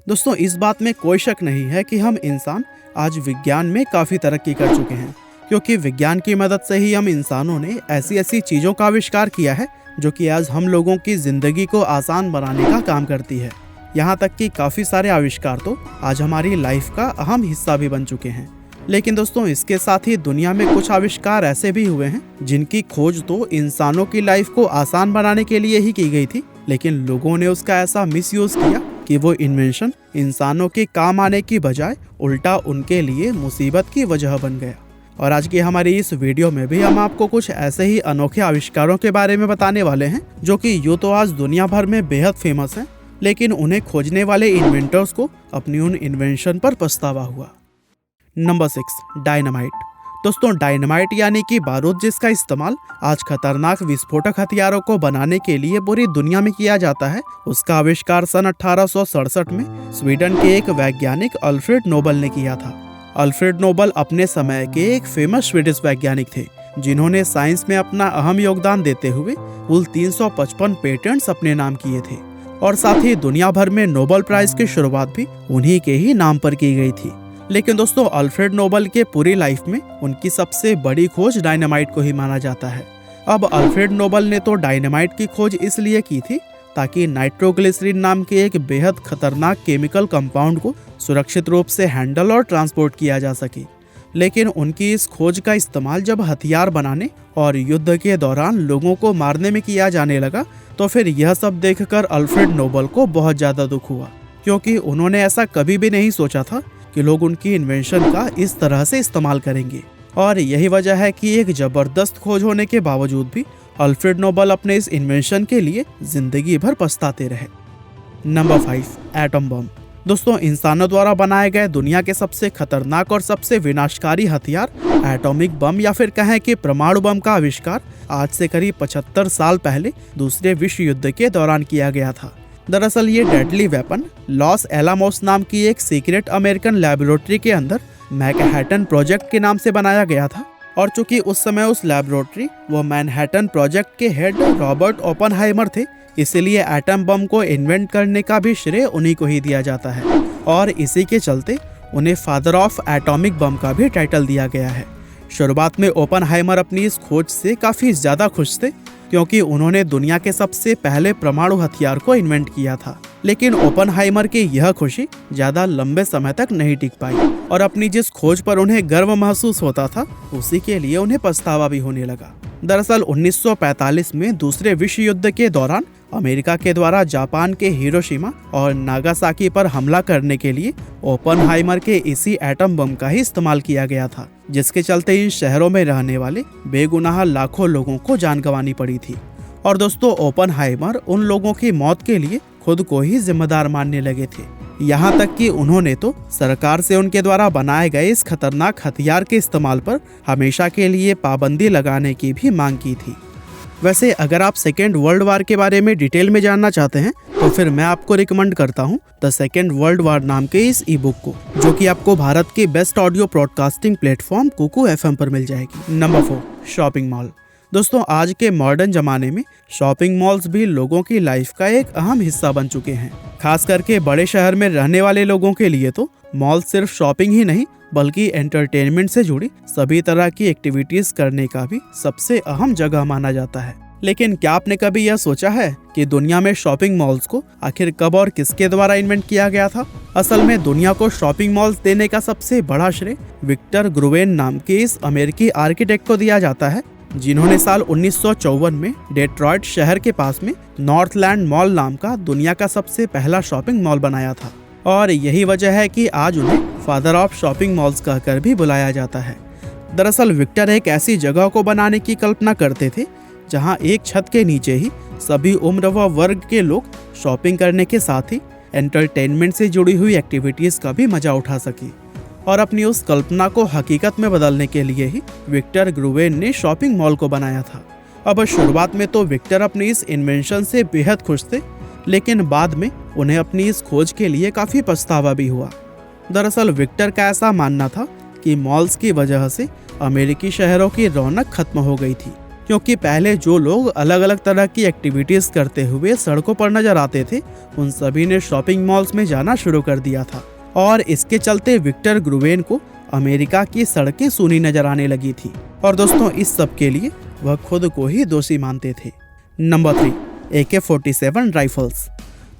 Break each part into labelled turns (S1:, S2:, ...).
S1: दोस्तों, इस बात में कोई शक नहीं है कि हम इंसान आज विज्ञान में काफ़ी तरक्की कर चुके हैं, क्योंकि विज्ञान की मदद से ही हम इंसानों ने ऐसी ऐसी चीज़ों का आविष्कार किया है जो कि आज हम लोगों की ज़िंदगी को आसान बनाने का काम करती है। यहाँ तक कि काफ़ी सारे आविष्कार तो आज हमारी लाइफ का अहम हिस्सा भी बन चुके हैं। लेकिन दोस्तों, इसके साथ ही दुनिया में कुछ आविष्कार ऐसे भी हुए हैं जिनकी खोज तो इंसानों की लाइफ को आसान बनाने के लिए ही की गई थी, लेकिन लोगों ने उसका ऐसा मिसयूज किया कि वो इन्वेंशन इंसानों के काम आने की बजाय उल्टा उनके लिए मुसीबत की वजह बन गया। और आज की हमारी इस वीडियो में भी हम आपको कुछ ऐसे ही अनोखे आविष्कारों के बारे में बताने वाले हैं जो कि यूँ तो आज दुनिया भर में बेहद फेमस हैं, लेकिन उन्हें खोजने वाले इन्वेंटर्स को अपनी उन इन्वेंशन पर पछतावा हुआ। Number 6, dynamite. दोस्तों, डायनामाइट यानी कि बारूद, जिसका इस्तेमाल आज खतरनाक विस्फोटक हथियारों को बनाने के लिए पूरी दुनिया में किया जाता है, उसका आविष्कार सन 1867 में स्वीडन के एक वैज्ञानिक अल्फ्रेड नोबल ने किया था। अल्फ्रेड नोबल अपने समय के एक फेमस स्वीडिश वैज्ञानिक थे जिन्होंने साइंस में अपना अहम योगदान देते हुए कुल 355 पेटेंट्स अपने नाम किए थे, और साथ ही दुनिया भर में नोबल प्राइज की शुरुआत भी उन्हीं के ही नाम पर की गई थी। लेकिन दोस्तों, अल्फ्रेड नोबल के पूरी लाइफ में उनकी सबसे बड़ी खोज डायनामाइट को ही माना जाता है। अब अल्फ्रेड नोबल ने तो डायनामाइट की खोज इसलिए की थी ताकि नाइट्रोग्लिसरीन नाम के एक बेहद खतरनाक केमिकल कंपाउंड को सुरक्षित रूप से हैंडल और ट्रांसपोर्ट किया जा सके। लेकिन उनकी इस खोज का इस्तेमाल जब हथियार बनाने और युद्ध के दौरान लोगों को मारने में किया जाने लगा, तो फिर यह सब देखकर अल्फ्रेड नोबल को बहुत ज़्यादा दुख हुआ, क्योंकि उन्होंने ऐसा कभी भी नहीं सोचा था कि लोग उनकी इन्वेंशन का इस तरह से इस्तेमाल करेंगे। और यही वजह है कि एक ज़बरदस्त खोज होने के बावजूद भी अल्फ्रेड नोबल अपने इस इन्वेंशन के लिए जिंदगी भर पछताते रहे। Number 5, atom bomb. दोस्तों, इंसानों द्वारा बनाए गए दुनिया के सबसे खतरनाक और सबसे विनाशकारी हथियार एटॉमिक बम या फिर कहें कि परमाणु बम का आविष्कार आज से करीब 75 साल पहले दूसरे विश्व युद्ध के दौरान किया गया था। दरअसल ये डेडली वेपन लॉस एलामोस नाम की एक सीक्रेट अमेरिकन लैबोरेटरी के अंदर मैनहट्टन प्रोजेक्ट के नाम से बनाया गया था, और चूंकि उस समय उस लैबोरेटरी व मैनहट्टन प्रोजेक्ट के हेड रॉबर्ट ओपनहाइमर थे, इसलिए एटम बम को इन्वेंट करने का भी श्रेय उन्हीं को ही दिया जाता है, और इसी के चलते उन्हें फादर ऑफ एटॉमिक बम का भी टाइटल दिया गया है। शुरुआत में ओपनहाइमर अपनी इस खोज से काफ़ी ज़्यादा खुश थे, क्योंकि उन्होंने दुनिया के सबसे पहले परमाणु हथियार को इन्वेंट किया था। लेकिन ओपनहाइमर की यह खुशी ज़्यादा लंबे समय तक नहीं टिक पाई, और अपनी जिस खोज पर उन्हें गर्व महसूस होता था उसी के लिए उन्हें पछतावा भी होने लगा। दरअसल 1945 में दूसरे विश्व युद्ध के दौरान अमेरिका के द्वारा जापान के हिरोशिमा और नागासाकी पर हमला करने के लिए ओपनहाइमर के इसी एटम बम का ही इस्तेमाल किया गया था, जिसके चलते इन शहरों में रहने वाले बेगुनाह लाखों लोगों को जान गंवानी पड़ी थी। और दोस्तों, ओपनहाइमर उन लोगों की मौत के लिए खुद को ही जिम्मेदार मानने लगे थे। यहाँ तक कि उन्होंने तो सरकार से उनके द्वारा बनाए गए इस खतरनाक हथियार के इस्तेमाल पर हमेशा के लिए पाबंदी लगाने की भी मांग की थी। वैसे अगर आप सेकेंड वर्ल्ड वार के बारे में डिटेल में जानना चाहते हैं तो फिर मैं आपको रिकमेंड करता हूँ द सेकेंड वर्ल्ड वार नाम के इस ई बुक को, जो कि आपको भारत के best audio broadcasting platform Kuku FM पर मिल जाएगी। Number 4, shopping mall. दोस्तों, आज के मॉडर्न जमाने में शॉपिंग मॉल्स भी लोगों की लाइफ का एक अहम हिस्सा बन चुके हैं। खास करके बड़े शहर में रहने वाले लोगों के लिए तो मॉल सिर्फ शॉपिंग ही नहीं बल्कि एंटरटेनमेंट से जुड़ी सभी तरह की एक्टिविटीज करने का भी सबसे अहम जगह माना जाता है। लेकिन क्या आपने कभी यह सोचा है कि दुनिया में शॉपिंग मॉल्स को आखिर कब और किसके द्वारा इन्वेंट किया गया था? असल में दुनिया को शॉपिंग मॉल्स देने का सबसे बड़ा श्रेय विक्टर ग्रुवेन नाम के इस अमेरिकी आर्किटेक्ट को दिया जाता है, जिन्होंने साल 1954 में डेट्रॉयट शहर के पास में नॉर्थलैंड मॉल नाम का दुनिया का सबसे पहला शॉपिंग मॉल बनाया था। और यही वजह है कि आज उन्हें फादर ऑफ शॉपिंग मॉल्स कहकर भी बुलाया जाता है। दरअसल विक्टर एक ऐसी जगह को बनाने की कल्पना करते थे जहां एक छत के नीचे ही सभी उम्र व वर्ग के लोग शॉपिंग करने के साथ ही एंटरटेनमेंट से जुड़ी हुई एक्टिविटीज़ का भी मजा उठा सके। और अपनी उस कल्पना को हकीकत में बदलने के लिए ही विक्टर ग्रुवेन ने शॉपिंग मॉल को बनाया था। अब शुरुआत में तो विक्टर अपनी इस इन्वेंशन से बेहद खुश थे, लेकिन बाद में उन्हें अपनी इस खोज के लिए काफ़ी पछतावा भी हुआ। दरअसल विक्टर का ऐसा मानना था कि मॉल्स की वजह से अमेरिकी शहरों की रौनक खत्म हो गई थी। क्योंकि पहले जो लोग अलग अलग तरह की एक्टिविटीज करते हुए सड़कों पर नजर आते थे, उन सभी ने शॉपिंग मॉल्स में जाना शुरू कर दिया था और इसके चलते विक्टर ग्रुवेन को अमेरिका की सड़कें सूनी नजर आने लगी थी। और दोस्तों, इस सब के लिए वह खुद को ही दोषी मानते थे। Number 3, AK-47 rifles.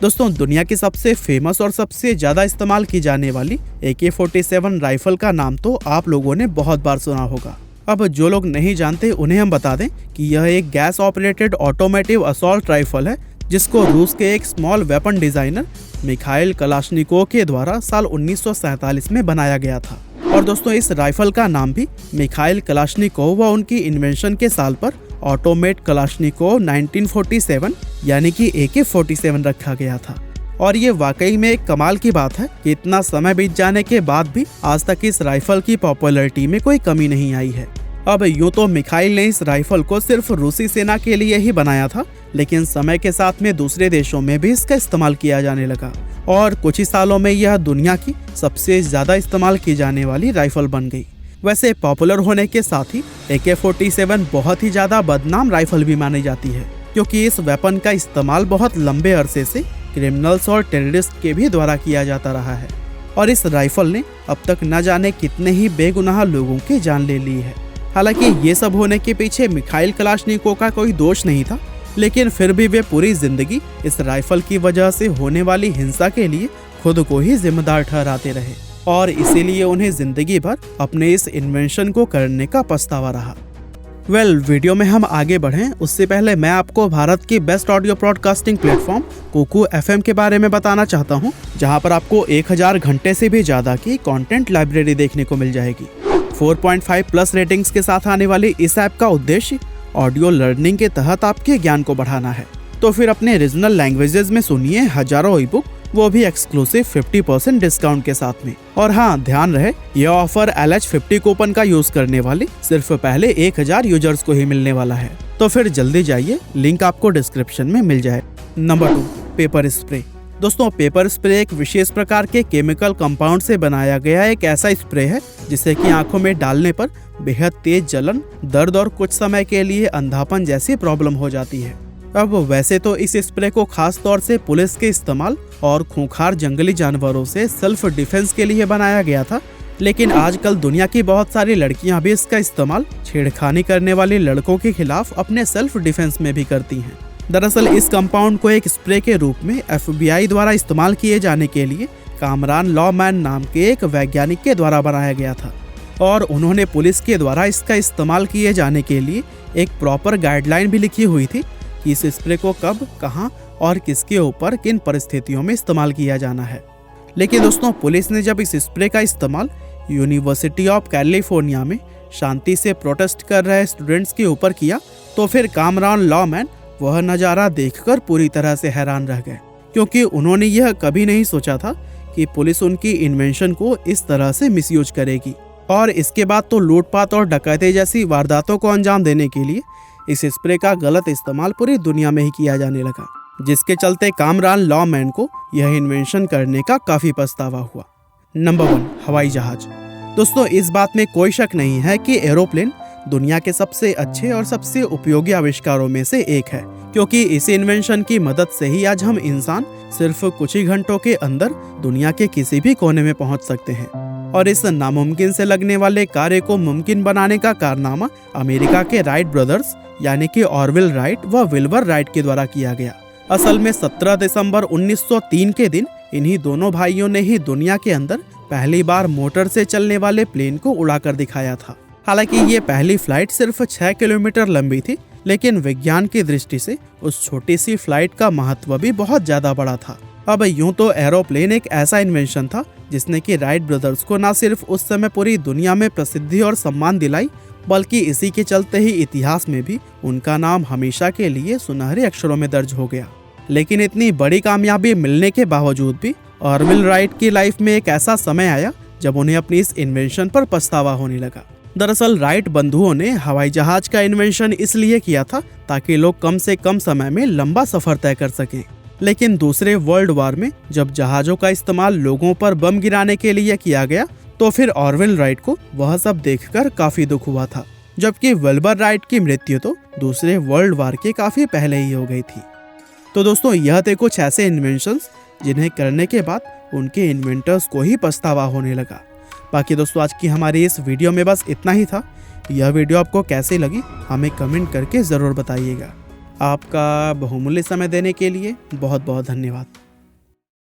S1: दोस्तों, दुनिया की सबसे फेमस और सबसे ज्यादा इस्तेमाल की जाने वाली AK-47 राइफल का नाम तो आप लोगों ने बहुत बार सुना होगा। अब जो लोग नहीं जानते उन्हें हम बता दें कि यह एक gas operated automotive assault rifle है, जिसको रूस के एक small weapon designer Mikhail Kalashnikov के द्वारा साल 1947 में बनाया गया था। और दोस्तों, इस राइफल का नाम भी मिखाइल कलाश्निकोव व उनकी इन्वेंशन के साल पर ऑटोमेट कलाश्निकोव 1947 यानी कि AK-47 रखा गया था। और ये वाकई में एक कमाल की बात है कि इतना समय बीत जाने के बाद भी आज तक इस राइफल की पॉपुलैरिटी में कोई कमी नहीं आई है। अब यूं तो मिखाइल ने इस राइफल को सिर्फ रूसी सेना के लिए ही बनाया था, लेकिन समय के साथ में दूसरे देशों में भी इसका इस्तेमाल किया जाने लगा और कुछ ही सालों में यह दुनिया की सबसे ज्यादा इस्तेमाल की जाने वाली राइफल बन गई। वैसे पॉपुलर होने के साथ ही AK-47 बहुत ही ज्यादा बदनाम राइफल भी मानी जाती है, क्योंकि इस वेपन का इस्तेमाल बहुत लंबे अरसे से क्रिमिनल्स और टेररिस्ट के भी द्वारा किया जाता रहा है। और इस राइफल ने अब तक न जाने कितने ही बेगुनाह लोगों की जान ले ली है। हालांकि ये सब होने के पीछे मिखाइल कलाश्निकोव का कोई दोष नहीं था, लेकिन फिर भी वे पूरी जिंदगी इस राइफल की वजह से होने वाली हिंसा के लिए खुद को ही जिम्मेदार ठहराते रहे और इसीलिए उन्हें जिंदगी भर अपने इस इन्वेंशन को करने का पछतावा रहा। वीडियो में हम आगे बढ़ें उससे पहले मैं आपको भारत की best audio broadcasting platform Kuku FM के बारे में बताना चाहता हूं, जहां पर आपको 1000 घंटे से भी ज्यादा की कंटेंट लाइब्रेरी देखने को मिल जाएगी। 4.5 प्लस रेटिंग्स के साथ आने वाली इस ऐप का उद्देश्य ऑडियो लर्निंग के तहत आपके ज्ञान को बढ़ाना है। तो फिर अपने रीजनल लैंग्वेजेस में सुनिए हजारों ई बुक, वो भी एक्सक्लूसिव 50% डिस्काउंट के साथ में। और हाँ, ध्यान रहे यह ऑफर LH50 कूपन का यूज करने वाले सिर्फ पहले 1000 यूजर्स को ही मिलने वाला है। तो फिर जल्दी जाइए, लिंक आपको डिस्क्रिप्शन में मिल जाए। Number 2, paper spray. दोस्तों, पेपर स्प्रे एक विशेष प्रकार के केमिकल कंपाउंड से बनाया गया एक ऐसा स्प्रे है जिसे कि आंखों में डालने पर बेहद तेज जलन, दर्द और कुछ समय के लिए अंधापन जैसी प्रॉब्लम हो जाती है। अब वैसे तो इस स्प्रे को खास तौर से पुलिस के इस्तेमाल और खूंखार जंगली जानवरों से सेल्फ डिफेंस के लिए बनाया गया था, लेकिन आजकल दुनिया की बहुत सारी लड़कियां भी इसका इस्तेमाल छेड़खानी करने वाले लड़कों के खिलाफ अपने सेल्फ डिफेंस में भी करती हैं। दरअसल इस कंपाउंड को एक स्प्रे के रूप में FBI द्वारा इस्तेमाल किए जाने के लिए कामरान लॉमैन नाम के एक वैज्ञानिक के द्वारा बनाया गया था और उन्होंने पुलिस के द्वारा इसका इस्तेमाल किए जाने के लिए एक प्रॉपर गाइडलाइन भी लिखी हुई थी कि इस स्प्रे को कब, कहां और किसके ऊपर किन परिस्थितियों में इस्तेमाल किया जाना है। लेकिन दोस्तों, पुलिस ने जब इस स्प्रे का इस्तेमाल यूनिवर्सिटी ऑफ कैलिफोर्निया में शांति से प्रोटेस्ट कर रहे स्टूडेंट्स के ऊपर किया, तो फिर कामरान लॉमैन वह नज़ारा देखकर पूरी तरह से हैरान रह गए, क्योंकि उन्होंने यह कभी नहीं सोचा था कि पुलिस उनकी इन्वेंशन को इस तरह से मिसयूज करेगी। और इसके बाद तो लूटपाट और डकैती जैसी वारदातों को अंजाम देने के लिए इस स्प्रे का गलत इस्तेमाल पूरी दुनिया में ही किया जाने लगा, जिसके चलते कामरान लॉमैन को यह इन्वेंशन करने का काफी पछतावा हुआ। नंबर 1, हवाई जहाज। दोस्तों, इस बात में कोई शक नहीं है कि एरोप्लेन दुनिया के सबसे अच्छे और सबसे उपयोगी आविष्कारों में से एक है, क्योंकि इस इन्वेंशन की मदद से ही आज हम इंसान सिर्फ कुछ ही घंटों के अंदर दुनिया के किसी भी कोने में पहुंच सकते हैं। और इस नामुमकिन से लगने वाले कार्य को मुमकिन बनाने का कारनामा अमेरिका के राइट ब्रदर्स यानी कि ऑरविल राइट व विल्बर राइट के द्वारा किया गया। असल में 17 दिसंबर 1903 के दिन इन्हीं दोनों भाइयों ने ही दुनिया के अंदर पहली बार मोटर से चलने वाले प्लेन को उड़ाकर दिखाया था। हालांकि ये पहली फ्लाइट सिर्फ 6 किलोमीटर लंबी थी, लेकिन विज्ञान की दृष्टि से उस छोटी सी फ्लाइट का महत्व भी बहुत ज्यादा बड़ा था। अब यूं तो एरोप्लेन एक ऐसा इन्वेंशन था जिसने कि राइट ब्रदर्स को न सिर्फ उस समय पूरी दुनिया में प्रसिद्धि और सम्मान दिलाई, बल्कि इसी के चलते ही इतिहास में भी उनका नाम हमेशा के लिए सुनहरे अक्षरों में दर्ज हो गया। लेकिन इतनी बड़ी कामयाबी मिलने के बावजूद भी ऑरविल राइट की लाइफ में एक ऐसा समय आया जब उन्हें अपनी इस इन्वेंशन पर पछतावा होने लगा। दरअसल राइट बंधुओं ने हवाई जहाज का इन्वेंशन इसलिए किया था ताकि लोग कम से कम समय में लंबा सफर तय कर सकें। लेकिन दूसरे वर्ल्ड वॉर में जब जहाजों का इस्तेमाल लोगों पर बम गिराने के लिए किया गया, तो फिर ऑरविल राइट को वह सब देखकर काफी दुख हुआ था। जबकि विल्बर राइट की मृत्यु तो दूसरे वर्ल्ड वार के काफ़ी पहले ही हो गई थी। तो दोस्तों यह थे कुछ ऐसे इन्वेंशंस जिन्हें करने के बाद उनके इन्वेंटर्स को ही पछतावा होने लगा। बाकी दोस्तों आज की हमारी इस वीडियो में बस इतना ही था। यह वीडियो आपको कैसी लगी हमें कमेंट करके ज़रूर बताइएगा। आपका बहुमूल्य समय देने के लिए बहुत बहुत धन्यवाद।